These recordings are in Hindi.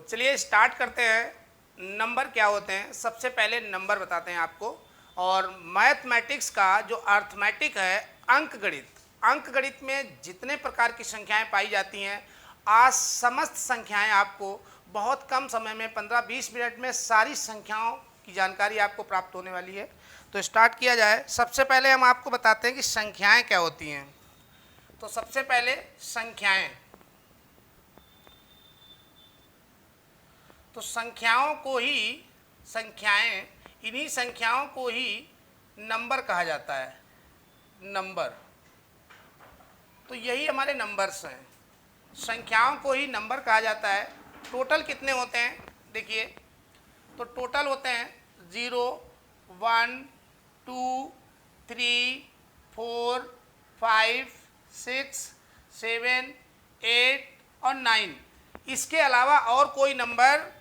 चलिए स्टार्ट करते हैं। नंबर क्या होते हैं, सबसे पहले नंबर बताते हैं आपको। और मैथमेटिक्स का जो अर्थमेटिक है, अंक गणित में जितने प्रकार की संख्याएं पाई जाती हैं, आज समस्त संख्याएं आपको बहुत कम समय में 15-20 मिनट में सारी संख्याओं की जानकारी आपको प्राप्त होने वाली है। तो स्टार्ट किया जाए। सबसे पहले हम आपको बताते हैं कि संख्याएं क्या होती हैं। तो सबसे पहले संख्याएं, तो इन्हीं संख्याओं को ही नंबर कहा जाता है। नंबर, तो यही हमारे नंबर्स हैं। संख्याओं को ही नंबर कहा जाता है। टोटल कितने होते हैं देखिए, तो टोटल होते हैं 0, 1, 2, 3, 4, 5, 6, 7, 8 और 9। इसके अलावा और कोई नंबर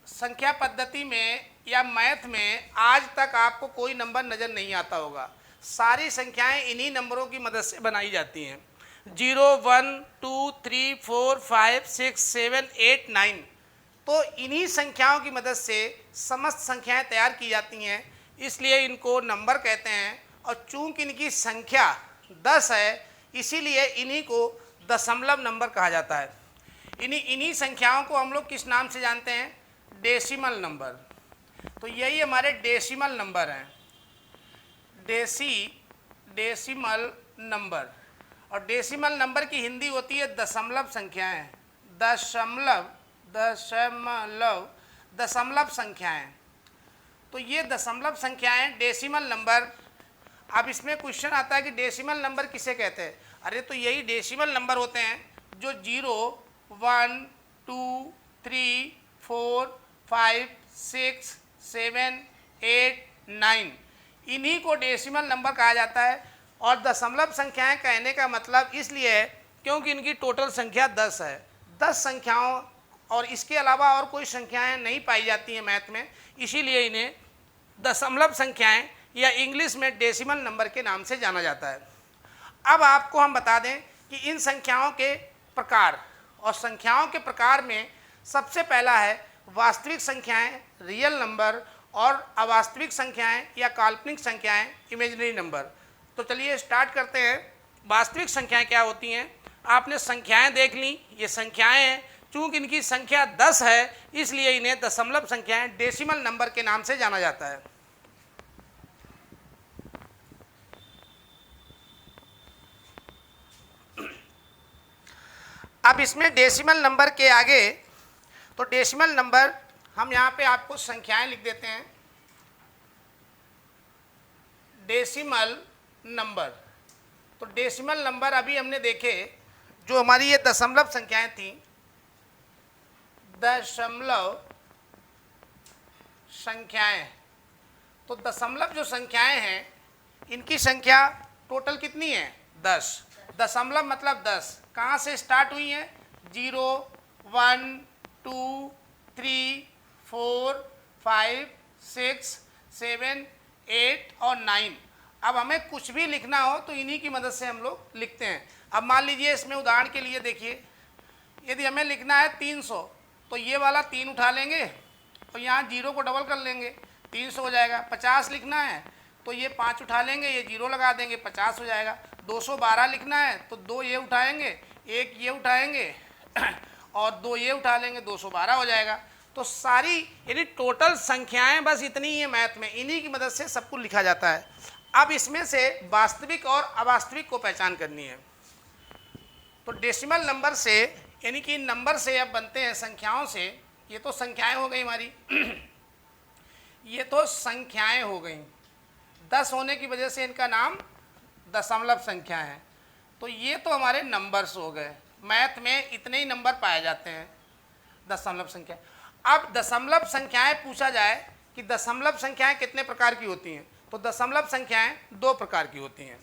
संख्या पद्धति में या मैथ में आज तक आपको कोई नंबर नज़र नहीं आता होगा। सारी संख्याएं इन्हीं नंबरों की मदद से बनाई जाती हैं। 0, 1, 2, 3, 4, 5, 6, 7, 8, 9। तो इन्हीं संख्याओं की मदद से समस्त संख्याएं तैयार की जाती हैं, इसलिए इनको नंबर कहते हैं। और चूंकि इनकी संख्या 10 है, इसीलिए इन्हीं को दशमलव नंबर कहा जाता है। इन्हीं संख्याओं को हम लोग किस नाम से जानते हैं? Decimal number. तो यही हमारे डेसिमल नंबर हैं, डेसिमल नंबर। और डेसिमल नंबर की हिंदी होती है दशमलव संख्याएं। दशमलव संख्याएं। तो ये दशमलव संख्याएं डेसिमल नंबर। अब इसमें क्वेश्चन आता है कि डेसिमल नंबर किसे कहते हैं? अरे तो यही डेसिमल नंबर होते हैं जो 0, 1, 2, 3, 4, 5, 6, 7, 8, 9, इन्हीं को डेसिमल नंबर कहा जाता है। और दशमलव संख्याएं कहने का मतलब इसलिए है क्योंकि इनकी टोटल संख्या 10 है। 10 संख्याओं और इसके अलावा और कोई संख्याएं नहीं पाई जाती हैं मैथ में, इसीलिए इन्हें दशमलव संख्याएं या इंग्लिश में डेसिमल नंबर के नाम से जाना जाता है। अब आपको हम बता दें कि इन संख्याओं के प्रकार, और संख्याओं के प्रकार में सबसे पहला है वास्तविक संख्याएं, रियल नंबर, और अवास्तविक संख्याएं या काल्पनिक संख्याएं, इमेजिनरी नंबर। तो चलिए स्टार्ट करते हैं। वास्तविक संख्याएं क्या होती हैं? आपने संख्याएं देख ली, ये संख्याएं हैं। चूंकि इनकी संख्या 10 है, इसलिए इन्हें दशमलव संख्याएं, डेसिमल नंबर के नाम से जाना जाता है। अब इसमें डेसिमल नंबर के आगे, तो डेसिमल नंबर हम यहाँ पे आपको संख्याएं लिख देते हैं। डेसिमल नंबर, तो डेसिमल नंबर अभी हमने देखे, जो हमारी ये दशमलव संख्याएं थी, दशमलव संख्याएं। तो दशमलव जो संख्याएं हैं, इनकी संख्या टोटल कितनी है? 10। दशमलव मतलब 10। कहाँ से स्टार्ट हुई है? 0, 1, 2, 3, 4, 5, 6, 7, 8 और 9। अब हमें कुछ भी लिखना हो तो इन्हीं की मदद से हम लोग लिखते हैं। अब मान लीजिए इसमें उदाहरण के लिए देखिए, यदि हमें लिखना है 300, तो ये वाला 3 उठा लेंगे और यहाँ 0 को डबल कर लेंगे, 300 हो जाएगा। 50 लिखना है तो ये 5 उठा लेंगे, ये 0 लगा देंगे, 50 हो जाएगा। 212 लिखना है तो 2 ये उठाएंगे, 1 ये उठाएंगे और 2 ये उठा लेंगे, 212 हो जाएगा। तो सारी यानी टोटल संख्याएं बस इतनी ही है मैथ में, इन्हीं की मदद से सब कुछ लिखा जाता है। अब इसमें से वास्तविक और अवास्तविक को पहचान करनी है। तो डेसिमल नंबर से, यानी कि नंबर से अब बनते हैं संख्याओं से। ये तो संख्याएं हो गई हमारी ये तो संख्याएं हो गई। 10 होने की वजह से इनका नाम दशमलव संख्या है। तो ये तो हमारे नंबर्स हो गए। मैथ में इतने ही नंबर पाए जाते हैं, दशमलव संख्या। अब दशमलव संख्याएं पूछा जाए कि दशमलव संख्याएं कितने प्रकार की होती हैं, तो दशमलव संख्याएं 2 प्रकार की होती हैं।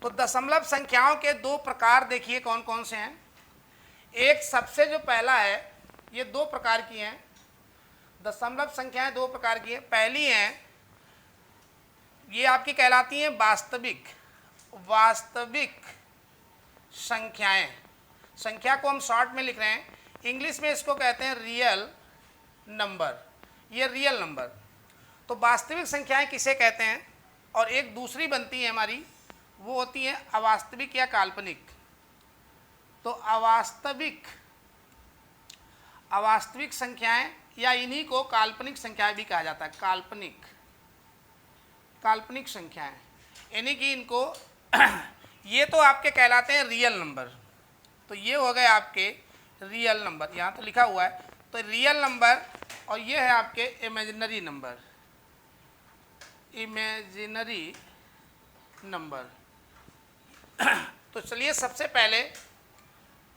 तो दशमलव संख्याओं के 2 प्रकार देखिए कौन कौन से हैं। एक सबसे जो पहला है, ये 2 प्रकार की हैं। दशमलव संख्याएं 2 प्रकार की हैं। पहली हैं, ये आपकी कहलाती हैं वास्तविक संख्याएं। संख्या को हम शॉर्ट में लिख रहे हैं। इंग्लिश में इसको कहते हैं रियल नंबर, ये रियल नंबर। तो वास्तविक संख्याएं किसे कहते हैं? और एक दूसरी बनती है हमारी, वो होती है अवास्तविक या काल्पनिक। तो अवास्तविक संख्याएं या इन्हीं को काल्पनिक संख्याएं भी कहा जाता है। काल्पनिक संख्याएं यानी कि इनको ये तो आपके कहलाते हैं रियल नंबर। तो ये हो गए आपके रियल नंबर, यहाँ तो लिखा हुआ है। तो रियल नंबर और ये है आपके इमेजिनरी नंबर, तो चलिए सबसे पहले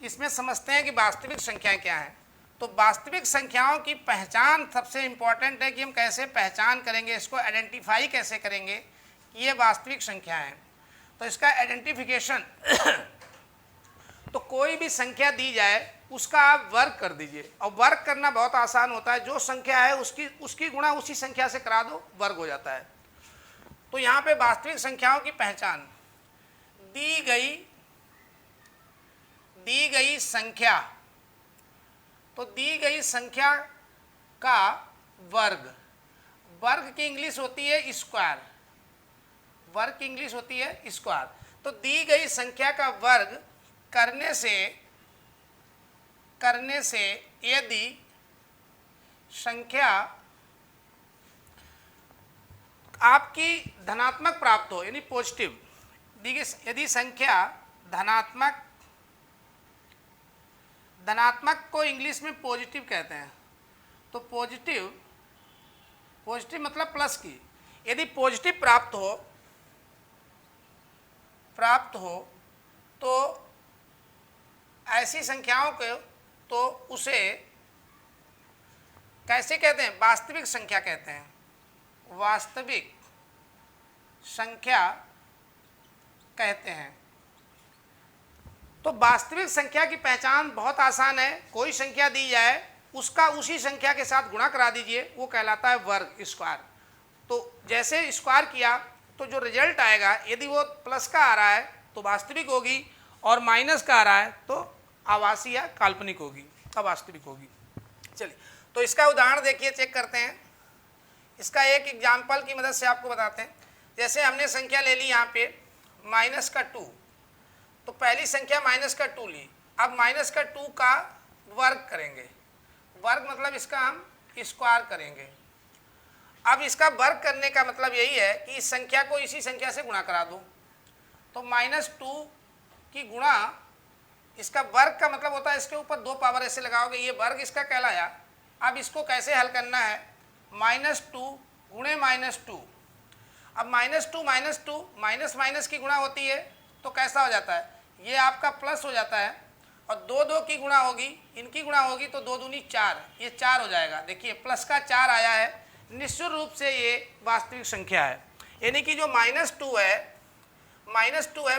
इसमें समझते हैं कि वास्तविक संख्याएं क्या हैं। तो वास्तविक संख्याओं की पहचान सबसे इम्पॉर्टेंट है कि हम कैसे पहचान करेंगे, इसको आइडेंटिफाई कैसे करेंगे कि ये वास्तविक संख्या है। तो इसका आइडेंटिफिकेशन तो कोई भी संख्या दी जाए उसका आप वर्ग कर दीजिए, और वर्ग करना बहुत आसान होता है। जो संख्या है उसकी गुणा उसी संख्या से करा दो, वर्ग हो जाता है। तो यहाँ पे वास्तविक संख्याओं की पहचान, दी गई संख्या, तो दी गई संख्या का वर्ग, वर्ग की इंग्लिश होती है स्क्वायर, वर्ग की इंग्लिश होती है स्क्वायर। तो दी गई संख्या का वर्ग करने से यदि संख्या आपकी धनात्मक प्राप्त हो, यानी पॉजिटिव, यदि संख्या धनात्मक को इंग्लिश में पॉजिटिव कहते हैं। तो पॉजिटिव मतलब प्लस की, यदि पॉजिटिव प्राप्त हो तो ऐसी संख्याओं को तो उसे कैसे कहते हैं? वास्तविक संख्या कहते हैं, वास्तविक संख्या कहते हैं। तो वास्तविक संख्या की पहचान बहुत आसान है। कोई संख्या दी जाए उसका उसी संख्या के साथ गुणा करा दीजिए, वो कहलाता है वर्ग, स्क्वायर। तो जैसे स्क्वायर किया तो जो रिजल्ट आएगा, यदि वो प्लस का आ रहा है तो वास्तविक होगी, और माइनस का आ रहा है तो आभासी या काल्पनिक होगी, अवास्तविक होगी। चलिए, तो इसका उदाहरण देखिए, चेक करते हैं। इसका एक एग्जाम्पल की मदद से आपको बताते हैं। जैसे हमने संख्या ले ली यहाँ पे -2, तो पहली संख्या -2 ली। अब -2 का वर्ग करेंगे, वर्ग मतलब इसका हम स्क्वायर करेंगे। अब इसका वर्ग करने का मतलब यही है कि इस संख्या को इसी संख्या से गुणा करा दो। तो -2 की गुणा, इसका वर्ग का मतलब होता है इसके ऊपर 2 पावर ऐसे लगाओगे, ये वर्ग इसका कहलाया। अब इसको कैसे हल करना है? -2 गुणे -2। अब -2 माइनस माइनस की गुणा होती है तो कैसा हो जाता है? ये आपका प्लस हो जाता है, और 2 की गुणा होगी, इनकी गुणा होगी तो 2 दूनी 4, ये 4 हो जाएगा। देखिए प्लस का 4 आया है, निश्चित रूप से ये वास्तविक संख्या है। यानी कि जो -2 है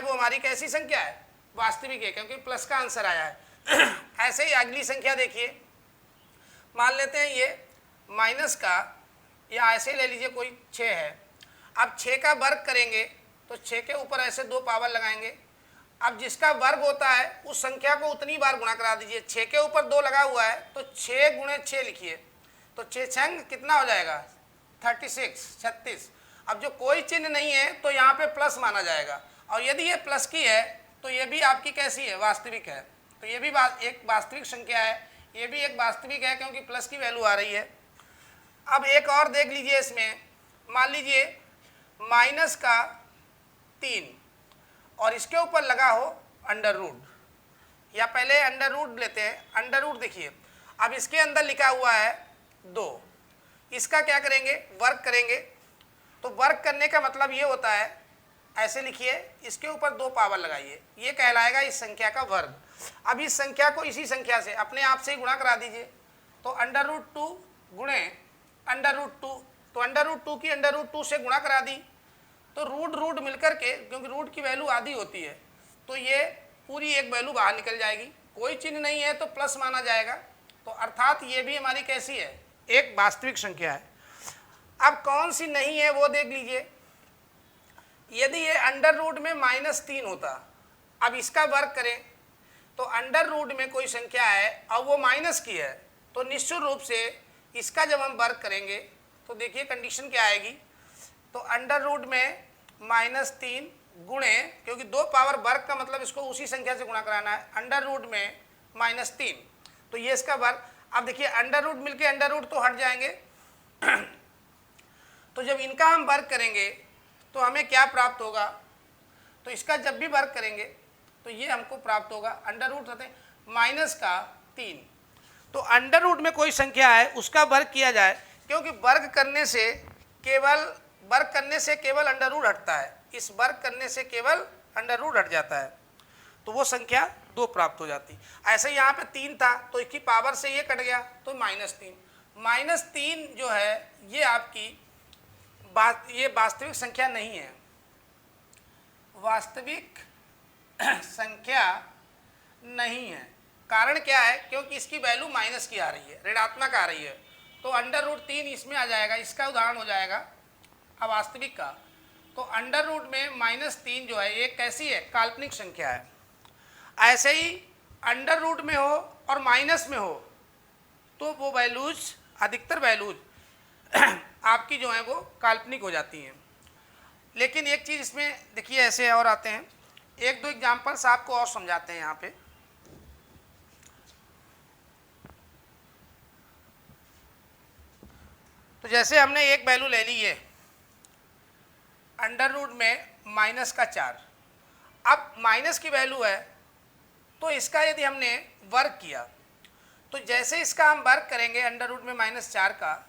वो हमारी कैसी संख्या है? वास्तविक है, क्योंकि प्लस का आंसर आया है। ऐसे ही अगली संख्या देखिए, मान लेते हैं ये माइनस का, या ऐसे ले लीजिए कोई 6 है। अब 6 का वर्ग करेंगे तो 6 के ऊपर ऐसे 2 पावर लगाएंगे। अब जिसका वर्ग होता है उस संख्या को उतनी बार गुणा करा दीजिए। 6 के ऊपर 2 लगा हुआ है तो 6 गुणे 6 लिखिए, तो 6 छंग कितना हो जाएगा? 36। अब जो कोई चिन्ह नहीं है तो यहाँ पे प्लस माना जाएगा, और यदि ये प्लस की है तो ये भी आपकी कैसी है? वास्तविक है। तो ये भी एक वास्तविक संख्या है, ये भी एक वास्तविक है, क्योंकि प्लस की वैल्यू आ रही है। अब एक और देख लीजिए, इसमें मान लीजिए -3 और इसके ऊपर लगा हो अंडर रूट, या पहले अंडर रूट लेते हैं। अंडर रूट देखिए, अब इसके अंदर लिखा हुआ है 2, इसका क्या करेंगे? वर्ग करेंगे। तो वर्ग करने का मतलब ये होता है, ऐसे लिखिए, इसके ऊपर 2 पावर लगाइए, ये कहलाएगा इस संख्या का वर्ग। अब इस संख्या को इसी संख्या से अपने आप से ही गुणा करा दीजिए। तो √2 गुणे √2, तो √2 की √2 से गुणा करा दी, तो रूट मिलकर के, क्योंकि रूट की वैल्यू आधी होती है, तो ये पूरी एक वैल्यू बाहर निकल जाएगी। कोई चिन्ह नहीं है तो प्लस माना जाएगा। तो अर्थात ये भी हमारी कैसी है? एक वास्तविक संख्या है। अब कौन सी नहीं है वो देख लीजिए। यदि ये अंडर रूट में -3 होता, अब इसका वर्ग करें तो अंडर रूट में कोई संख्या है और वो माइनस की है, तो निश्चित रूप से इसका जब हम वर्ग करेंगे तो देखिए कंडीशन क्या आएगी। तो अंडर रूट में -3 गुणे, क्योंकि 2 पावर वर्ग का मतलब इसको उसी संख्या से गुणा कराना है, अंडर रूट में -3, तो ये इसका वर्ग। अब देखिए अंडर रूट मिलके अंडर रूट तो हट जाएंगे तो जब इनका हम वर्ग करेंगे तो हमें क्या प्राप्त होगा, तो इसका जब भी वर्ग करेंगे तो ये हमको प्राप्त होगा अंडर रूट होते -3। तो अंडर रूट में कोई संख्या है उसका वर्ग किया जाए, क्योंकि वर्ग करने से केवल अंडर रूट हटता है, इस वर्ग करने से केवल अंडर रूट हट जाता है, तो वो संख्या 2 प्राप्त हो जाती। ऐसे यहाँ पे 3 था तो इसकी पावर से ये कट गया तो -3 जो है ये आपकी ये वास्तविक संख्या नहीं है, वास्तविक संख्या नहीं है। कारण क्या है, क्योंकि इसकी वैल्यू माइनस की आ रही है, ऋणात्मक आ रही है, तो अंडर रूट 3 इसमें आ जाएगा, इसका उदाहरण हो जाएगा अवास्तविक का। तो अंडर रूट में -3 जो है ये कैसी है, काल्पनिक संख्या है। ऐसे ही अंडर रूट में हो और माइनस में हो तो वो वैल्यूज, अधिकतर वैल्यूज आपकी जो है वो काल्पनिक हो जाती हैं। लेकिन एक चीज़ इसमें देखिए ऐसे और आते हैं, 1-2 एग्जाम्पल्स आपको और समझाते हैं यहाँ पे। तो जैसे हमने एक वैल्यू ले ली है अंडर रूट में -4, अब माइनस की वैल्यू है तो इसका यदि हमने वर्ग किया तो जैसे इसका हम वर्ग करेंगे अंडर रूट में -4 का,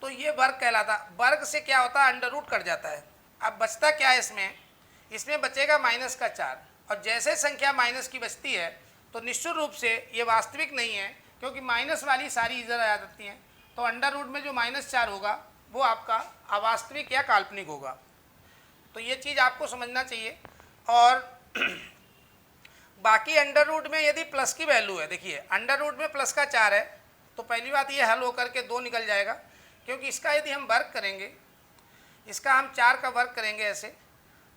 तो ये वर्ग कहलाता। वर्ग से क्या होता है, अंडर रूट कट जाता है। अब बचता क्या है इसमें बचेगा -4, और जैसे संख्या माइनस की बचती है तो निश्चित रूप से ये वास्तविक नहीं है, क्योंकि माइनस वाली सारी इधर आ जाती हैं, तो अंडर रूट में जो -4 होगा वो आपका अवास्तविक या काल्पनिक होगा। तो ये चीज़ आपको समझना चाहिए। और बाकी अंडर रूट में यदि प्लस की वैल्यू है, देखिए अंडर रूट में प्लस का 4 है तो पहली बात ये हल होकर के 2 निकल जाएगा, क्योंकि इसका यदि हम वर्ग करेंगे, इसका हम 4 का वर्ग करेंगे ऐसे,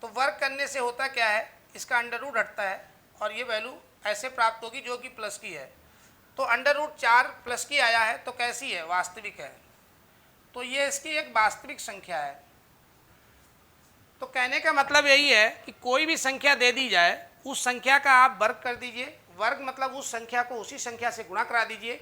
तो वर्ग करने से होता क्या है, इसका अंडर रूट हटता है और ये वैल्यू ऐसे प्राप्त होगी जो कि प्लस की है। तो अंडर रूट 4 प्लस की आया है तो कैसी है, वास्तविक है, तो ये इसकी एक वास्तविक संख्या है। तो कहने का मतलब यही है कि कोई भी संख्या दे दी जाए, उस संख्या का आप वर्ग कर दीजिए, वर्ग मतलब उस संख्या को उसी संख्या से गुणा करा दीजिए।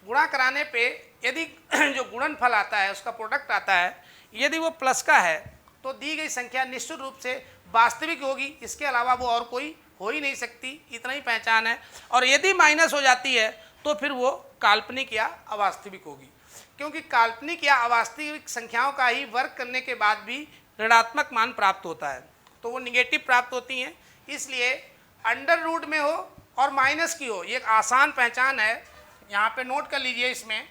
गुणा कराने पे यदि जो गुणनफल आता है, उसका प्रोडक्ट आता है, यदि वो प्लस का है तो दी गई संख्या निश्चित रूप से वास्तविक होगी, इसके अलावा वो और कोई हो ही नहीं सकती, इतना ही पहचान है। और यदि माइनस हो जाती है तो फिर वो काल्पनिक या अवास्तविक होगी, क्योंकि काल्पनिक या अवास्तविक संख्याओं का ही वर्ग करने के बाद भी ऋणात्मक मान प्राप्त होता है, तो वो निगेटिव प्राप्त होती हैं। इसलिए अंडर रूट में हो और माइनस की हो, ये एक आसान पहचान है, यहाँ पे नोट कर लीजिए। इसमें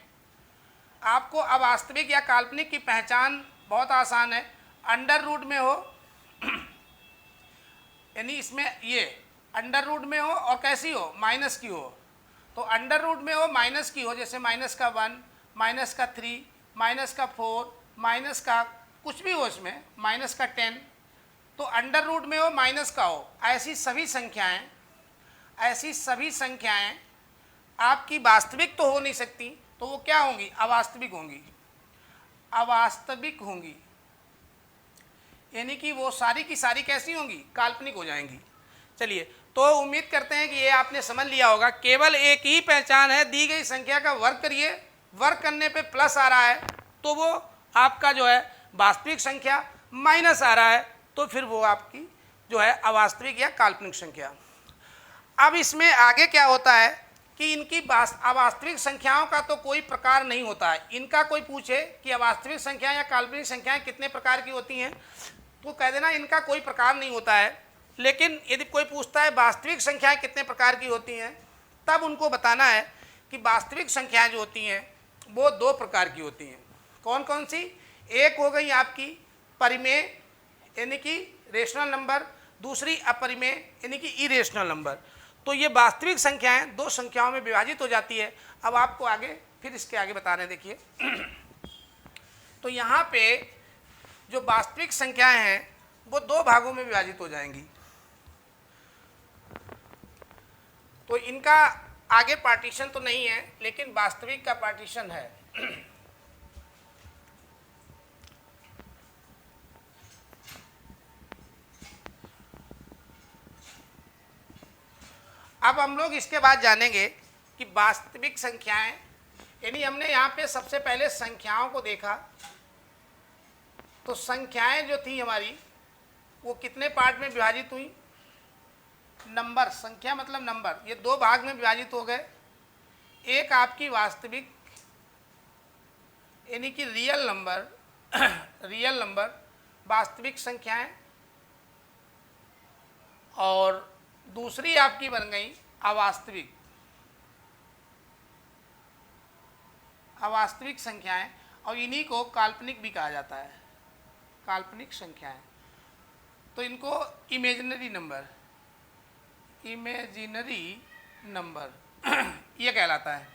आपको अवास्तविक या काल्पनिक की पहचान बहुत आसान है। अंडर रूट में हो यानी इसमें ये अंडर रूट में हो और कैसी हो, माइनस की हो। तो अंडर रूट में हो माइनस की हो, जैसे -1, -3, -4, माइनस का कुछ भी हो, इसमें -10, तो अंडर रूट में हो माइनस का हो, ऐसी सभी संख्याएं आपकी वास्तविक तो हो नहीं सकती, तो वो क्या होंगी, अवास्तविक होंगी, यानी कि वो सारी की सारी कैसी होंगी, काल्पनिक हो जाएंगी। चलिए, तो उम्मीद करते हैं कि ये आपने समझ लिया होगा। केवल एक ही पहचान है, दी गई संख्या का वर्ग करिए, वर्ग करने पे प्लस आ रहा है तो वो आपका जो है वास्तविक संख्या, माइनस आ रहा है तो फिर वो आपकी जो है अवास्तविक या काल्पनिक संख्या। अब इसमें आगे क्या होता है कि इनकी अवास्तविक संख्याओं का तो कोई प्रकार नहीं होता है। इनका कोई पूछे कि अवास्तविक संख्या या काल्पनिक संख्याएं कितने प्रकार की होती हैं, तो कह देना इनका कोई प्रकार नहीं होता है। लेकिन यदि कोई पूछता है वास्तविक संख्याएं कितने प्रकार की होती हैं, तब उनको बताना है कि वास्तविक संख्याएं जो होती हैं वो 2 प्रकार की होती हैं। कौन कौन सी, एक हो गई आपकी परिमेय यानी कि रेशनल नंबर, दूसरी अपरिमेय यानी कि इरेशनल नंबर। तो ये वास्तविक संख्याएं 2 संख्याओं में विभाजित हो जाती है। अब आपको आगे फिर इसके आगे बता रहे हैं, देखिए तो यहाँ पे जो वास्तविक संख्याएं हैं वो 2 भागों में विभाजित हो जाएंगी। तो इनका आगे पार्टीशन तो नहीं है, लेकिन वास्तविक का पार्टीशन है। अब हम लोग इसके बाद जानेंगे कि वास्तविक संख्याएं, यानी हमने यहाँ पे सबसे पहले संख्याओं को देखा। तो संख्याएं जो थी हमारी वो कितने पार्ट में विभाजित हुई? नंबर, संख्या मतलब नंबर, ये दो भाग में विभाजित हो गए। एक आपकी वास्तविक यानी कि रियल नंबर रियल नंबर, वास्तविक संख्याएं, और दूसरी आपकी बन गई अवास्तविक, अवास्तविक संख्याएं, और इन्हीं को काल्पनिक भी कहा जाता है, काल्पनिक संख्याएं। तो इनको इमेजिनरी नंबर, इमेजिनरी नंबर ये कहलाता है।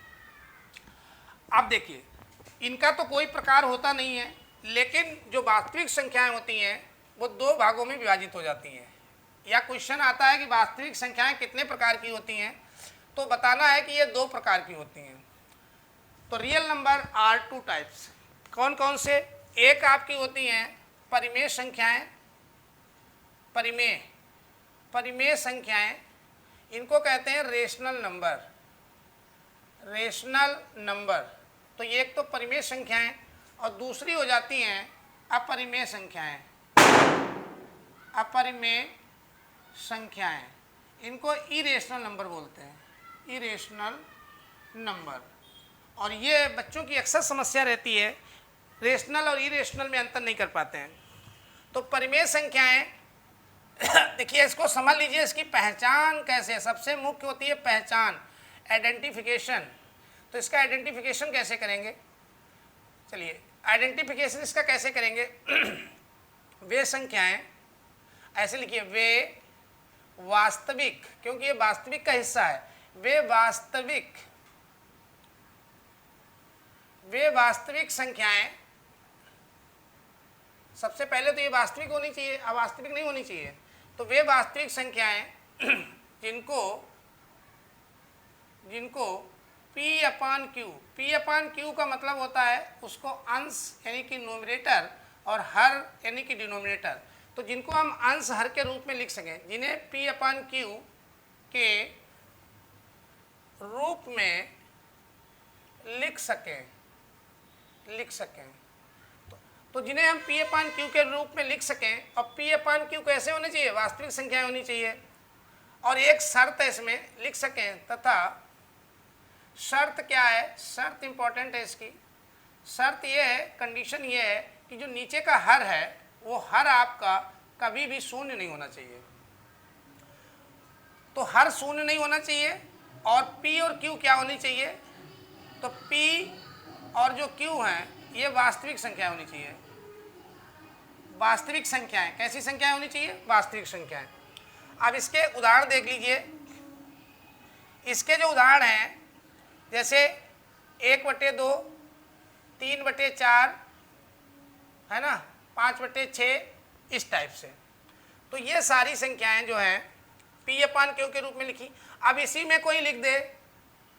अब देखिए, इनका तो कोई प्रकार होता नहीं है, लेकिन जो वास्तविक संख्याएं होती हैं वो दो भागों में विभाजित हो जाती हैं। या क्वेश्चन आता है कि वास्तविक संख्याएं कितने प्रकार की होती हैं, तो बताना है कि ये दो प्रकार की होती हैं। तो real number are two types, कौन कौन से? एक आपकी होती हैं परिमेय संख्याएं, परिमेय, परिमेय संख्याएं, इनको कहते हैं रेशनल नंबर, रेशनल नंबर। तो एक तो परिमेय संख्याएं, और दूसरी हो जाती हैं अपरिमेय संख्याएं, अपरिमेय संख्याएं, इनको इरेशनल नंबर बोलते हैं, इरेशनल नंबर। और ये बच्चों की अक्सर समस्या रहती है, रेशनल और इरेशनल में अंतर नहीं कर पाते हैं। तो परिमेय संख्याएं देखिए, इसको समझ लीजिए, इसकी पहचान कैसे है। सबसे मुख्य होती है पहचान, आइडेंटिफिकेशन। तो इसका आइडेंटिफिकेशन कैसे करेंगे? चलिए, आइडेंटिफिकेशन इसका कैसे करेंगे? वे संख्याएं, ऐसे लिखिए, वे वास्तविक, क्योंकि ये वास्तविक का हिस्सा है, वे वास्तविक, वे वास्तविक संख्याएं। सबसे पहले तो ये वास्तविक होनी चाहिए, अवास्तविक नहीं होनी चाहिए। तो वे वास्तविक संख्याएं जिनको जिनको P अपान क्यू, P अपान क्यू का मतलब होता है उसको अंश यानी कि न्यूमरेटर और हर यानी कि डिनोमिनेटर। तो जिनको हम अंश हर के रूप में लिख सकें, जिन्हें P अपान क्यू के रूप में लिख सकें, तो जिन्हें हम P अपान क्यू के रूप में लिख सकें। और P अपान क्यू कैसे होने चाहिए? वास्तविक संख्याएं होनी चाहिए। और एक शर्त है इसमें लिख सकें, तथा शर्त क्या है? शर्त इंपॉर्टेंट है इसकी। शर्त ये है, कंडीशन ये है कि जो नीचे का हर है वो हर आपका कभी भी शून्य नहीं होना चाहिए। तो हर शून्य नहीं होना चाहिए। और P और Q क्या होनी चाहिए? तो P और जो Q हैं ये वास्तविक संख्या होनी चाहिए। वास्तविक संख्याएं, कैसी संख्याएं होनी चाहिए? वास्तविक संख्याएं। अब इसके उदाहरण देख लीजिए। इसके जो उदाहरण हैं, जैसे 1/2, 3/4, है ना, 5/6, इस टाइप से। तो ये सारी संख्याएं जो हैं P अपान Q के रूप में लिखी। अब इसी में कोई लिख दे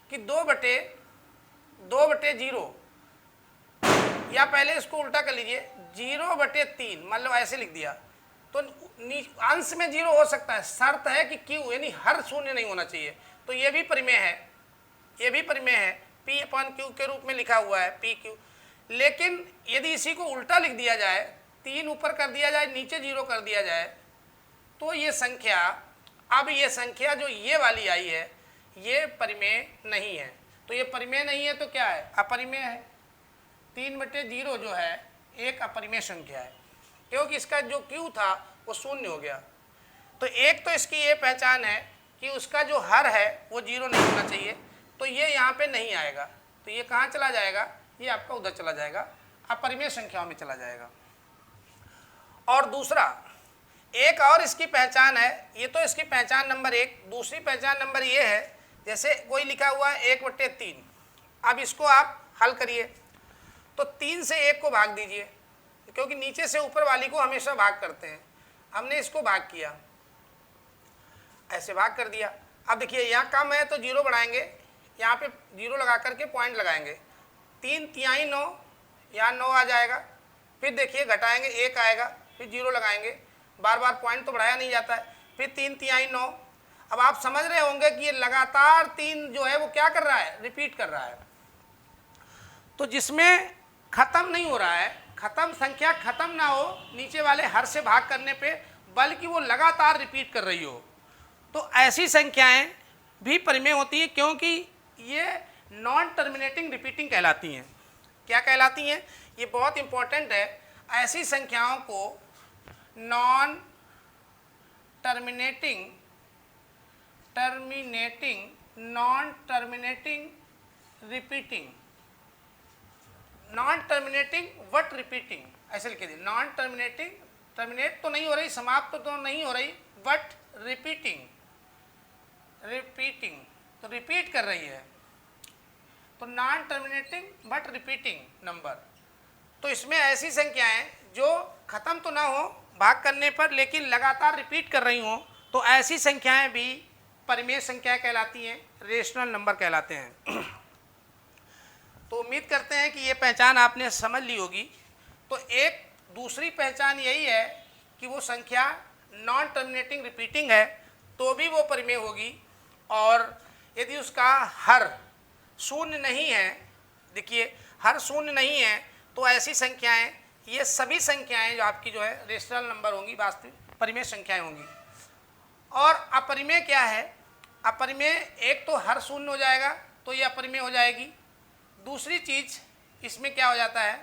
कि 2/0, या पहले इसको उल्टा कर लीजिए, 0/3, मतलब ऐसे लिख दिया। तो अंश में 0 हो सकता है, शर्त है कि Q यानी हर शून्य नहीं होना चाहिए। तो ये भी परिमेय है, ये भी परिमेय है, P अपान Q के रूप में लिखा हुआ है PQ। लेकिन यदि इसी को उल्टा लिख दिया जाए, 3 ऊपर कर दिया जाए, नीचे 0 कर दिया जाए, तो ये संख्या, अब ये संख्या जो ये वाली आई है ये परिमेय नहीं है। तो ये परिमेय नहीं है तो क्या है? अपरिमेय है। 3/0 जो है एक अपरिमेय संख्या है, क्योंकि इसका जो Q था वो शून्य हो गया। तो एक तो इसकी ये पहचान है कि उसका जो हर है वो 0 नहीं होना चाहिए। तो ये यहाँ पे नहीं आएगा, तो ये कहाँ चला जाएगा? ये आपका उधर चला जाएगा, अपरिमेय संख्याओं में चला जाएगा। और दूसरा, एक और इसकी पहचान है, ये तो इसकी पहचान नंबर 1। दूसरी पहचान नंबर ये है, जैसे कोई लिखा हुआ है 1/3। अब इसको आप हल करिए, तो 3 से 1 को भाग दीजिए, क्योंकि नीचे से ऊपर वाली को हमेशा भाग करते हैं। हमने इसको भाग किया, ऐसे भाग कर दिया। अब देखिए यहाँ कम है तो जीरो बढ़ाएंगे, यहाँ पे जीरो लगा करके पॉइंट लगाएंगे, 3 तिहाई 9, यहाँ 9 आ जाएगा, फिर देखिए घटाएंगे 1 आएगा, फिर जीरो लगाएंगे, बार बार पॉइंट तो बढ़ाया नहीं जाता है, फिर 3 तिहाई 9। अब आप समझ रहे होंगे कि ये लगातार 3 जो है वो क्या कर रहा है, रिपीट कर रहा है। तो जिसमें खत्म नहीं हो रहा है, खत्म संख्या खत्म ना हो नीचे वाले हर से भाग करने पे, बल्कि वो लगातार रिपीट कर रही हो, तो ऐसी संख्याएं भी परिमेय होती हैं, क्योंकि ये नॉन टर्मिनेटिंग रिपीटिंग कहलाती हैं। क्या कहलाती हैं? ये बहुत इंपॉर्टेंट है। ऐसी संख्याओं को non terminating non terminating repeating, non terminating what repeating, ऐसे लिख दिए। नॉन टर्मिनेटिंग, टर्मिनेट तो नहीं हो रही, समाप्त तो नहीं हो रही, बट रिपीटिंग तो रिपीट कर रही है, तो non terminating but repeating number. तो इसमें ऐसी संख्याएं जो खत्म तो ना हो भाग करने पर, लेकिन लगातार रिपीट कर रही हों, तो ऐसी संख्याएं भी परिमेय संख्या कहलाती हैं, रेशनल नंबर कहलाते हैं। तो उम्मीद करते हैं कि ये पहचान आपने समझ ली होगी। तो एक दूसरी पहचान यही है कि वो संख्या नॉन टर्मिनेटिंग रिपीटिंग है तो भी वो परिमेय होगी, और यदि उसका हर शून्य नहीं है, देखिए हर शून्य नहीं है, तो ऐसी संख्याएं, ये सभी संख्याएं जो आपकी जो है रेशनल नंबर होंगी, वास्तविक परिमेय संख्याएं होंगी। और अपरिमेय क्या है? अपरिमेय एक तो हर शून्य हो जाएगा तो ये अपरिमेय हो जाएगी। दूसरी चीज इसमें क्या हो जाता है,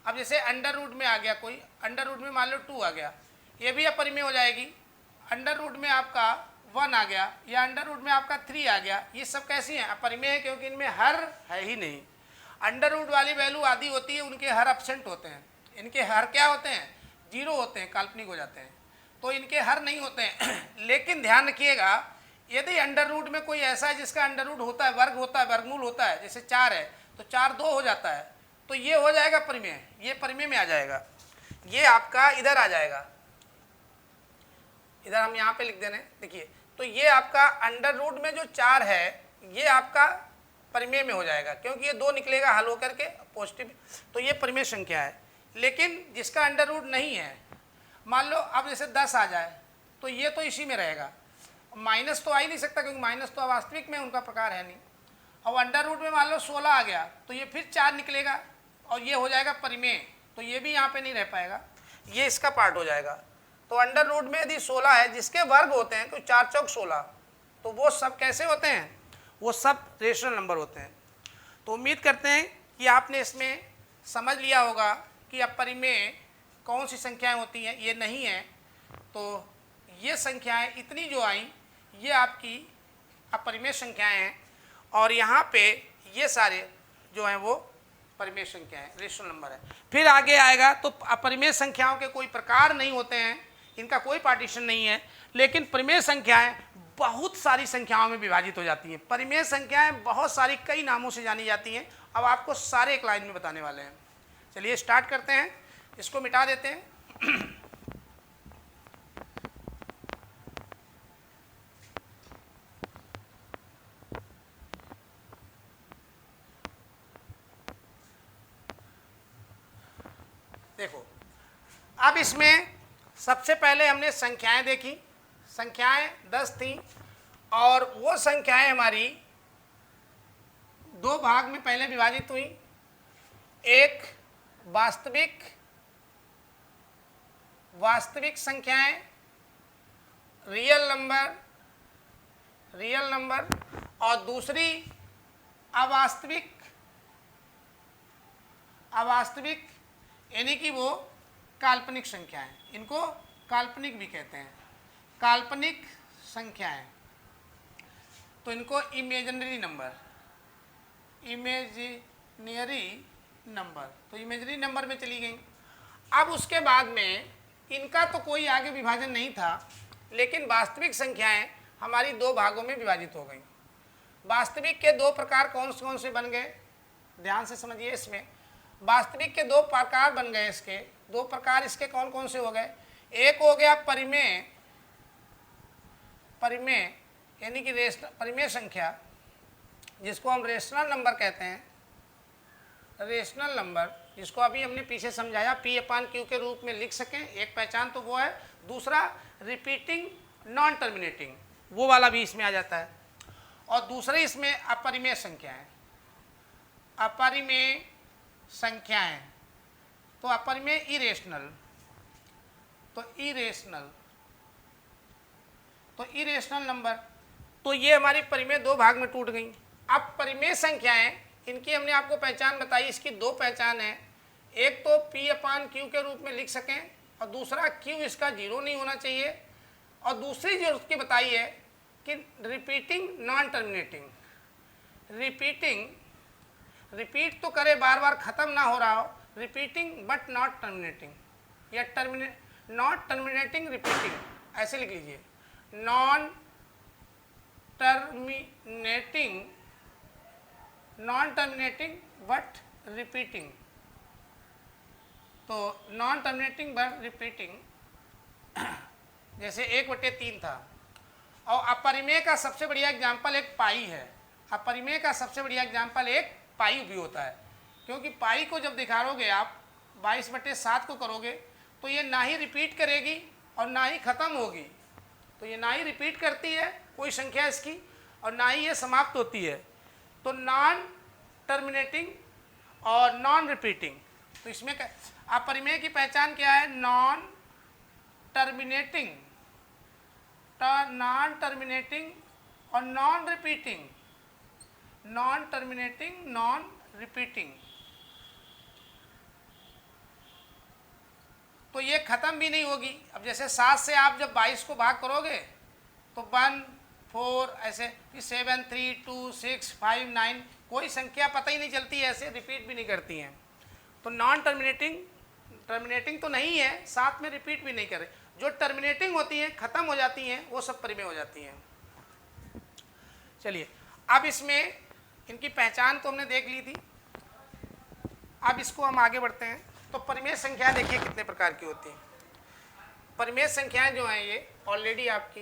अब जैसे अंडर रूट में आ गया कोई, अंडर रूट में मान लो 2 आ गया, ये भी अपरिमेय हो जाएगी। अंडर रूट में आपका 1 आ गया, या अंडर रूट में आपका 3 आ गया, ये सब कैसी हैं? अपरिमेय है, क्योंकि इनमें हर है ही नहीं। अंडर रूट वाली वैल्यू आधी होती है, उनके हर एब्सेंट होते हैं, इनके हर क्या होते हैं? 0 होते हैं, काल्पनिक हो जाते हैं, तो इनके हर नहीं होते हैं। लेकिन ध्यान रखिएगा, यदि अंडर रूट में कोई ऐसा है जिसका अंडर रूट होता है, वर्ग होता है, वर्गमूल होता है, जैसे 4 है तो 4 2 हो जाता है, तो ये हो जाएगा परिमेय, ये परिमेय में आ जाएगा। ये आपका इधर आ जाएगा, इधर हम यहाँ पे लिख देने, देखिए, तो ये आपका अंडर रूट में जो 4 है ये आपका परिमेय में हो जाएगा, क्योंकि ये 2 निकलेगा हल होकर के पॉजिटिव, तो ये परिमेय संख्या है। लेकिन जिसका अंडर रूट नहीं है, मान लो अब जैसे 10 आ जाए तो ये तो इसी में रहेगा, माइनस तो आ ही नहीं सकता, क्योंकि माइनस तो वास्तविक में उनका प्रकार है नहीं। और अंडर रूट में मान लो 16 आ गया तो ये फिर 4 निकलेगा और ये हो जाएगा परिमेय, तो ये भी यहाँ पे नहीं रह पाएगा, ये इसका पार्ट हो जाएगा। तो अंडर रूट में यदि 16 है जिसके वर्ग होते हैं, तो 4 चौक 16, तो वो सब कैसे होते हैं? वो सब रेशनल नंबर होते हैं। तो उम्मीद करते हैं कि आपने इसमें समझ लिया होगा कि अपरिमेय कौन सी संख्याएं होती हैं, ये नहीं है। तो ये संख्याएं इतनी जो आई ये आपकी अपरिमेय संख्याएं हैं, और यहाँ पे ये सारे जो हैं वो परिमेय संख्याएं, रेशनल नंबर है। फिर आगे आएगा तो अपरिमेय संख्याओं के कोई प्रकार नहीं होते हैं, इनका कोई पार्टीशन नहीं है, लेकिन परिमेय संख्याएं बहुत सारी संख्याओं में विभाजित हो जाती हैं। परिमेय संख्याएं बहुत सारी कई नामों से जानी जाती हैं। अब आपको सारे एक लाइन में बताने वाले हैं। चलिए स्टार्ट करते हैं, इसको मिटा देते हैं। देखो, अब इसमें सबसे पहले हमने संख्याएं देखी, संख्याएं 10 थी, और वो संख्याएं हमारी 2 भाग में पहले विभाजित हुई। एक वास्तविक संख्याएं, रियल नंबर, और दूसरी अवास्तविक यानी कि वो काल्पनिक संख्याएं, इनको काल्पनिक भी कहते हैं, काल्पनिक संख्याएं। तो इनको इमेजिनरी नंबर, तो इमेजिनरी नंबर में चली गई। अब उसके बाद में इनका तो कोई आगे विभाजन नहीं था, लेकिन वास्तविक संख्याएं हमारी 2 भागों में विभाजित हो गई। वास्तविक के 2 प्रकार कौन से बन गए? ध्यान से समझिए, इसमें वास्तविक के 2 प्रकार बन गए। इसके 2 प्रकार इसके कौन से हो गए? एक हो गया परिमेय, यानी कि परिमेय संख्या जिसको हम रेशनल नंबर कहते हैं, रेशनल नंबर जिसको अभी हमने पीछे समझाया P/Q के रूप में लिख सकें, एक पहचान तो वो है। दूसरा रिपीटिंग नॉन टर्मिनेटिंग, वो वाला भी इसमें आ जाता है। और दूसरे इसमें अपरिमेय संख्याएं, अपरिमेय संख्याएं, तो अपरिमेय इरेशनल, तो इरेशनल नंबर। तो ये हमारी परिमेय दो भाग में टूट गई। अब परिमेय संख्याएं, इनकी हमने आपको पहचान बताई, इसकी दो पहचान है। एक तो P/Q के रूप में लिख सकें और दूसरा Q इसका 0 नहीं होना चाहिए। और दूसरी जो उसकी बताई है कि रिपीटिंग नॉन टर्मिनेटिंग, रिपीट तो करे, बार बार ख़त्म ना हो रहा हो, रिपीटिंग बट नॉट टर्मिनेटिंग, या नॉट टर्मिनेटिंग रिपीटिंग, ऐसे लिख लीजिए। नॉन टर्मिनेटिंग बट रिपीटिंग, तो नॉन टर्मिनेटिंग बट रिपीटिंग, जैसे 1/3 था। और अपरिमेय का सबसे बढ़िया एग्जाम्पल एक पाई है। अपरिमेय का सबसे बढ़िया एग्जाम्पल एक पाई भी होता है, क्योंकि पाई को जब दिखाओगे आप 22/7 को करोगे तो ये ना ही रिपीट करेगी और ना ही ख़त्म होगी। तो ये ना ही रिपीट करती है कोई संख्या इसकी, और ना ही ये समाप्त होती है। तो नॉन टर्मिनेटिंग और नॉन रिपीटिंग, तो इसमें अपरिमेय की पहचान क्या है? नॉन टर्मिनेटिंग और non repeating, non terminating non repeating. तो ये ख़त्म भी नहीं होगी। अब जैसे 7 से आप जब 22 को भाग करोगे तो 1, 4 ऐसे, फिर 7, 3, 2, 6, 5, 9, कोई संख्या पता ही नहीं चलती है, ऐसे रिपीट भी नहीं करती हैं। तो नॉन टर्मिनेटिंग तो नहीं है, साथ में रिपीट भी नहीं करे। जो टर्मिनेटिंग होती हैं, ख़त्म हो जाती हैं, वो सब परिमेय हो जाती हैं। चलिए, अब इसमें इनकी पहचान तो हमने देख ली थी। अब इसको हम आगे बढ़ते हैं। तो परिमेय संख्याएं देखिए कितने प्रकार की होती हैं। परिमेय संख्याएं जो हैं ये ऑलरेडी आपकी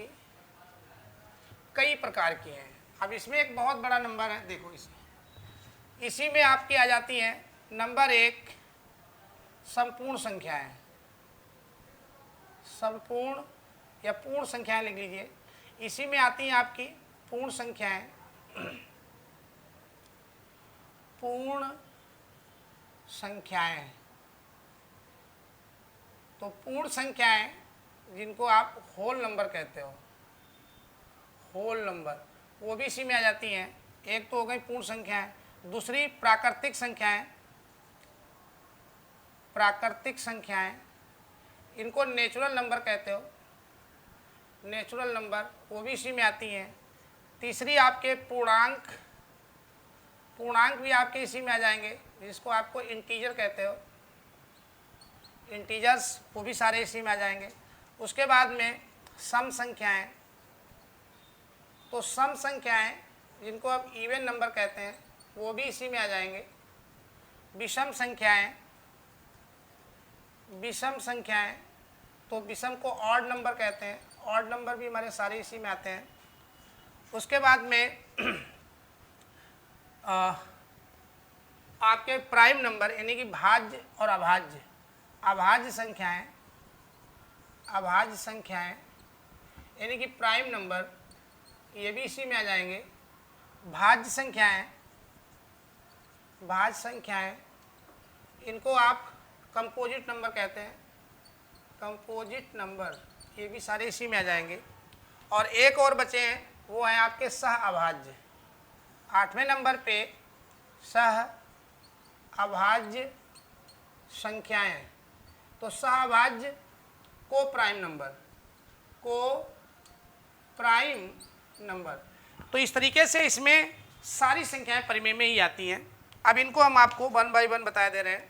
कई प्रकार की हैं। अब इसमें एक बहुत बड़ा नंबर है, देखो इसी में आपकी आ जाती हैं। नंबर 1 संपूर्ण संख्याएं, संपूर्ण या पूर्ण संख्याएं लिख लीजिए। इसी में आती हैं आपकी पूर्ण संख्याएं, पूर्ण संख्याएं। तो पूर्ण संख्याएं जिनको आप होल नंबर कहते हो, होल नंबर, वो भी इसी में आ जाती हैं। एक तो हो गई पूर्ण संख्याएं, दूसरी प्राकृतिक संख्याएं। प्राकृतिक संख्याएं, इनको नेचुरल नंबर कहते हो, नेचुरल नंबर, वो भी इसी में आती हैं। तीसरी आपके पूर्णांक, पूर्णांक भी आपके इसी में आ जाएंगे, जिसको आपको इंटीजर कहते हो, इंटीजर्स, वो भी सारे इसी में आ जाएंगे। उसके बाद में सम संख्याएं, तो सम संख्याएं जिनको आप इवन नंबर कहते हैं, वो भी इसी में आ जाएंगे। विषम संख्याएं, विषम संख्याएं, तो विषम को ऑड नंबर कहते हैं, ऑड नंबर भी हमारे सारे इसी में आते हैं। उसके बाद में आपके प्राइम नंबर यानी कि भाज्य और अभाज्य, अभाज्य संख्याएं, अभाज्य संख्याएं यानी कि प्राइम नंबर, ये भी इसी में आ जाएंगे। भाज्य संख्याएं, भाज्य संख्याएं, इनको आप कंपोजिट नंबर कहते हैं, कंपोजिट नंबर, ये भी सारे इसी में आ जाएंगे। और एक और बचे हैं, वो हैं आपके सह अभाज्य। 8वें नंबर पे सह अभाज्य संख्याएं, तो सह अभाज्य को प्राइम नंबर, को प्राइम नंबर। तो इस तरीके से इसमें सारी संख्याएं परिमेय में ही आती हैं। अब इनको हम आपको 1 बाय 1 बता दे रहे हैं।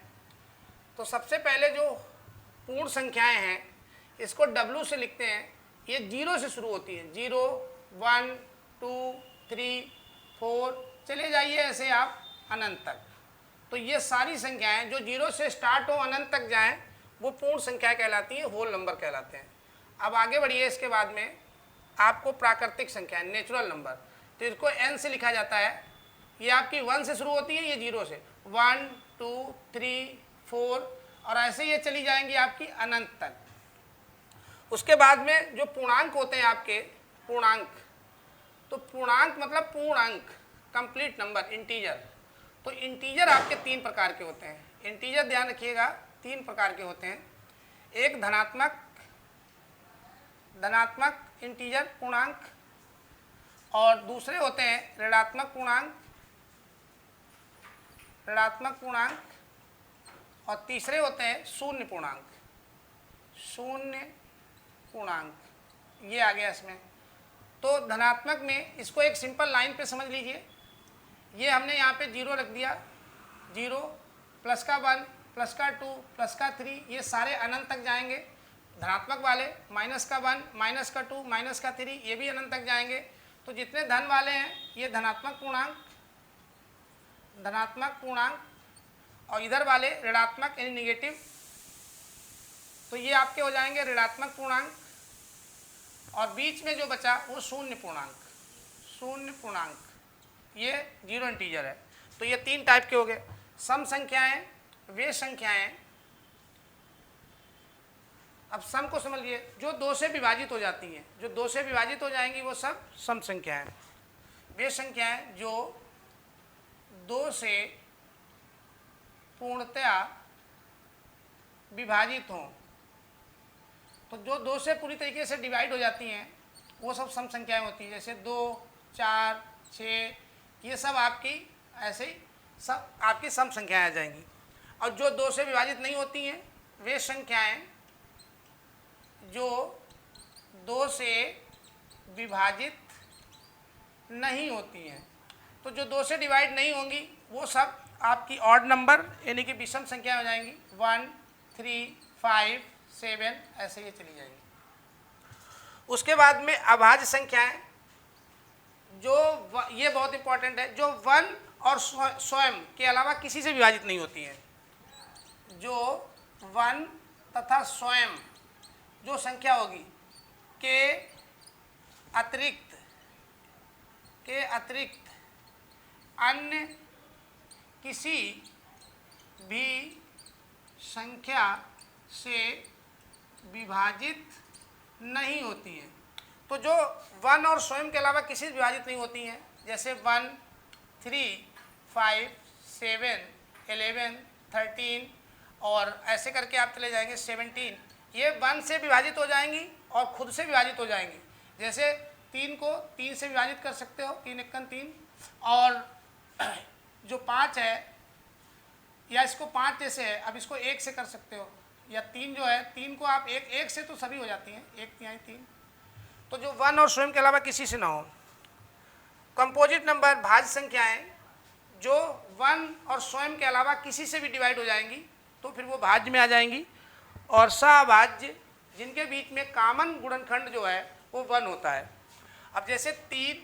तो सबसे पहले जो पूर्ण संख्याएं हैं, इसको W से लिखते हैं। ये 0 से शुरू होती है, 0, 1, 2, 3, 4, चले जाइए ऐसे आप अनंत तक। तो ये सारी संख्याएं जो 0 से स्टार्ट हो अनंत तक जाएं, वो पूर्ण संख्या कहलाती है, होल नंबर कहलाते हैं। अब आगे बढ़िए। इसके बाद में आपको प्राकृतिक संख्या है, नेचुरल नंबर, तो इसको n से लिखा जाता है। ये आपकी 1 से शुरू होती है, ये 0 से, 1 2 3 4 और ऐसे ये चली जाएंगी आपकी अनंत तक। उसके बाद में जो पूर्णांक होते हैं आपके, पूर्णांक, तो पूर्णांक मतलब पूर्ण अंक, कंप्लीट नंबर, इंटीजर। तो इंटीजर आपके 3 प्रकार के होते हैं। इंटीजर ध्यान रखिएगा 3 प्रकार के होते हैं। एक धनात्मक इंटीजर पूर्णांक, और दूसरे होते हैं ऋणात्मक पूर्णांक, और तीसरे होते हैं शून्य पूर्णांक। ये आ गया इसमें। तो धनात्मक में इसको एक सिंपल लाइन पे समझ लीजिए। ये हमने यहाँ पे 0 रख दिया, 0 प्लस का 1 प्लस का 2 प्लस का 3, ये सारे अनंत तक जाएंगे। धनात्मक वाले माइनस का 1 माइनस का 2 माइनस का 3, ये भी अनंत तक जाएंगे। तो जितने धन वाले हैं ये धनात्मक पूर्णांक, और इधर वाले ऋणात्मक यानी निगेटिव, तो ये आपके हो जाएंगे ऋणात्मक पूर्णांक, और बीच में जो बचा वो शून्य पूर्णांक, ये 0 इंटीजर है। तो ये 3 टाइप के हो गए। सम संख्याएं वे संख्याएं, अब सम को समझ लिए, जो 2 से विभाजित हो जाती हैं, जो 2 से विभाजित हो जाएंगी वो सब सम संख्याएं। वे संख्याएं जो 2 से पूर्णतया विभाजित हों, तो जो 2 से पूरी तरीके से डिवाइड हो जाती हैं वो सब सम संख्याएं होती हैं। जैसे 2 4 6, ये सब आपकी ऐसे ही सब आपकी सम संख्याएं आ जाएंगी। और जो 2 से विभाजित नहीं होती हैं वे संख्याएं जो 2 से विभाजित नहीं होती हैं। तो जो 2 से डिवाइड नहीं होंगी वो सब आपकी ऑड नंबर यानी कि विषम संख्या हो जाएंगी। 1 3 5 7 ऐसे ये चली जाएंगी। उसके बाद में अभाज्य संख्याएं, जो ये बहुत इंपॉर्टेंट है, जो 1 और स्वयं के अलावा किसी से विभाजित नहीं होती हैं। जो 1 तथा स्वयं जो संख्या होगी के अतिरिक्त अन्य किसी भी संख्या से विभाजित नहीं होती हैं। तो जो 1 और स्वयं के अलावा किसी से विभाजित नहीं होती हैं, जैसे 1 3 5 7 11 13 और ऐसे करके आप चले जाएंगे 17, ये 1 से विभाजित हो जाएंगी और खुद से विभाजित हो जाएंगी। जैसे 3 को 3 से विभाजित कर सकते हो, 3 1 3, और जो 5 है या इसको 5 जैसे है, अब इसको 1 से कर सकते हो, या 3 जो है 3 को आप 1 से तो सभी हो जाती हैं, 1 3 3। तो जो 1 और स्वयं के अलावा किसी से ना हो। कंपोजिट नंबर भाज्य संख्याएं जो 1 और स्वयं के अलावा किसी से भी डिवाइड हो जाएंगी तो फिर वो भाज्य में आ जाएंगी। और सहभाज्य जिनके बीच में कॉमन गुणनखंड जो है वो 1 होता है। अब जैसे 3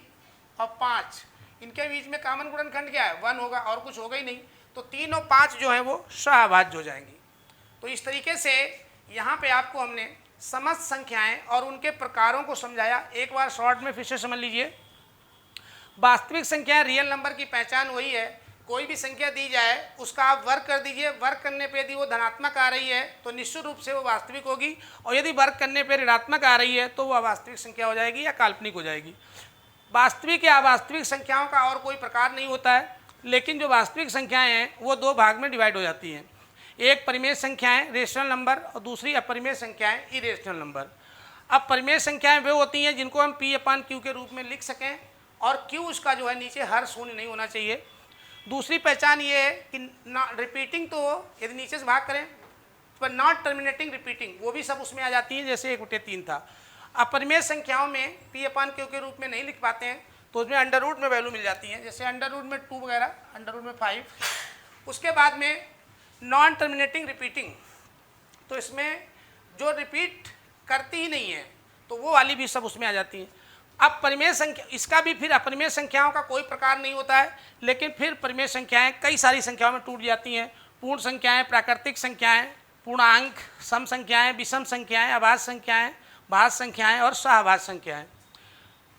और 5 इनके बीच में कॉमन गुणनखंड क्या है, 1 होगा, और कुछ होगा ही नहीं। तो 3 और 5 जो है वो सहभाज्य हो जाएंगी। तो इस तरीके से यहाँ पे आपको हमने समस्त संख्याएं और उनके प्रकारों को समझाया। एक बार शॉर्ट में फिर से समझ लीजिए। वास्तविक संख्या रियल नंबर की पहचान वही है, कोई भी संख्या दी जाए उसका आप वर्ग कर दीजिए, वर्ग करने पे यदि वो धनात्मक आ रही है तो निश्चित रूप से वो वास्तविक होगी, और यदि वर्ग करने पे ऋणात्मक आ रही है तो वो अवास्तविक संख्या हो जाएगी या काल्पनिक हो जाएगी। वास्तविक या अवास्तविक संख्याओं का और कोई प्रकार नहीं होता है, लेकिन जो वास्तविक संख्याएं हैं वो 2 भाग में डिवाइड हो जाती हैं। एक परिमेय संख्याएं रेशनल नंबर और दूसरी अपरिमेय संख्याएं इरेशनल नंबर। अब परिमेय संख्याएं वे होती हैं जिनको हम P/Q के रूप में लिख सकें, और Q उसका जो है नीचे हर शून्य नहीं होना चाहिए। दूसरी पहचान ये है कि रिपीटिंग तो यदि नीचे से भाग करें पर नॉट टर्मिनेटिंग रिपीटिंग, वो भी सब उसमें आ जाती हैं, जैसे 1/3 था। अपरिमेय संख्याओं में P/Q के रूप में नहीं लिख पाते हैं तो उसमें अंडर रूट में वैल्यू मिल जाती है, जैसे अंडर रूट में 2 वगैरह, अंडर रूट में 5। उसके बाद में नॉन टर्मिनेटिंग रिपीटिंग, तो इसमें जो रिपीट करती ही नहीं है तो वो वाली भी सब उसमें आ जाती हैं। अब परिमेय संख्या, इसका भी फिर अपरिमेय संख्याओं का कोई प्रकार नहीं होता है, लेकिन फिर परिमेय संख्याएं कई सारी संख्याओं में टूट जाती हैं। पूर्ण संख्याएं, प्राकृतिक संख्याएं, पूर्णांक, सम संख्याएं, विषम संख्याएं, अभाज्य संख्याएं, भाज्य संख्याएं और सहभाज्य संख्याएं।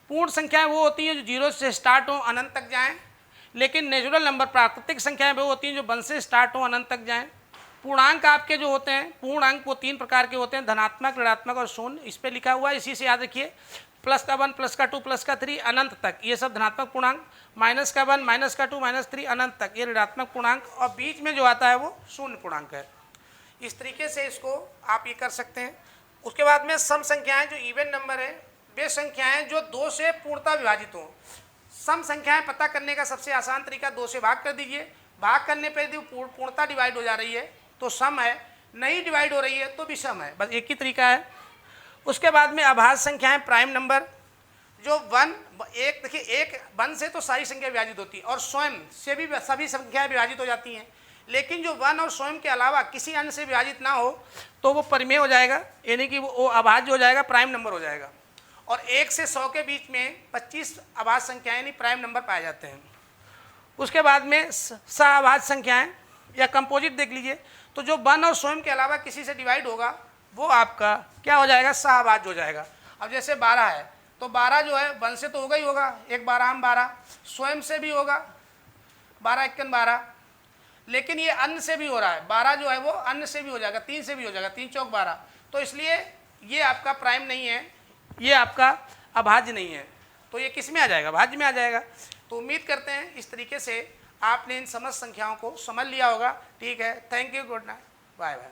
पूर्ण संख्याएं वो होती हैं जो 0 से स्टार्ट हो अनंत तक जाएं, लेकिन नेचुरल नंबर प्राकृतिक संख्याएं वो होती हैं जो 1 से स्टार्ट हो अनंत तक जाएं। पूर्णांक आपके जो होते हैं, पूर्णांक वो 3 प्रकार के होते हैं, धनात्मक, ऋणात्मक और शून्य। इस पे लिखा हुआ है, इसी से याद रखिए। प्लस का 1, प्लस का 2, प्लस का 3 अनंत तक, ये सब धनात्मक पूर्णांक। माइनस का 1, माइनस का 2, माइनस 3 अनंत तक, ये ऋणात्मक पूर्णांक। और बीच में जो आता है वो शून्य पूर्णांक है। इस तरीके से इसको आप ये कर सकते हैं। उसके बाद में सम संख्याएं जो इवन नंबर है, वे संख्याएं जो 2 से पूर्णतः विभाजित हों। सम संख्याएं पता करने का सबसे आसान तरीका 2 से भाग कर दीजिए। भाग करने पर यदि पूर्णतः डिवाइड हो जा रही है तो सम है, नहीं डिवाइड हो रही है तो विषम है। बस एक ही तरीका है। उसके बाद में अभाज्य संख्याएं, प्राइम नंबर जो 1 देखिए 1 से तो सारी संख्या विभाजित होती है और स्वयं से भी सभी संख्याएं विभाजित हो जाती हैं, लेकिन जो 1 और स्वयं के अलावा किसी अन्य से विभाजित ना हो तो वो परिमेय हो जाएगा, यानी कि वो अभाज्य हो जाएगा, प्राइम नंबर हो जाएगा। और 1 से 100 के बीच में 25 अभाज्य संख्याएं यानी प्राइम नंबर पाए जाते हैं। उसके बाद में सह संख्याएं या कंपोजिट देख लीजिए, तो जो 1 और स्वयं के अलावा किसी से डिवाइड होगा वो आपका क्या हो जाएगा, सहअभाज्य हो जाएगा। अब जैसे 12 है तो 12 जो है 1 से तो होगा ही होगा, 1 12 हम 12, स्वयं से भी होगा 12 1 12, लेकिन ये अन्य से भी हो रहा है। 12 जो है वो अन्य से भी हो जाएगा, 3 से भी हो जाएगा, 3 चौक 12, तो इसलिए ये आपका प्राइम नहीं है, ये आपका अभाज्य नहीं है। तो ये किस में आ जाएगा, भाज्य में आ जाएगा। तो उम्मीद करते हैं इस तरीके से आपने इन समस्त संख्याओं को समझ लिया होगा। ठीक है, thank you, good night, bye bye.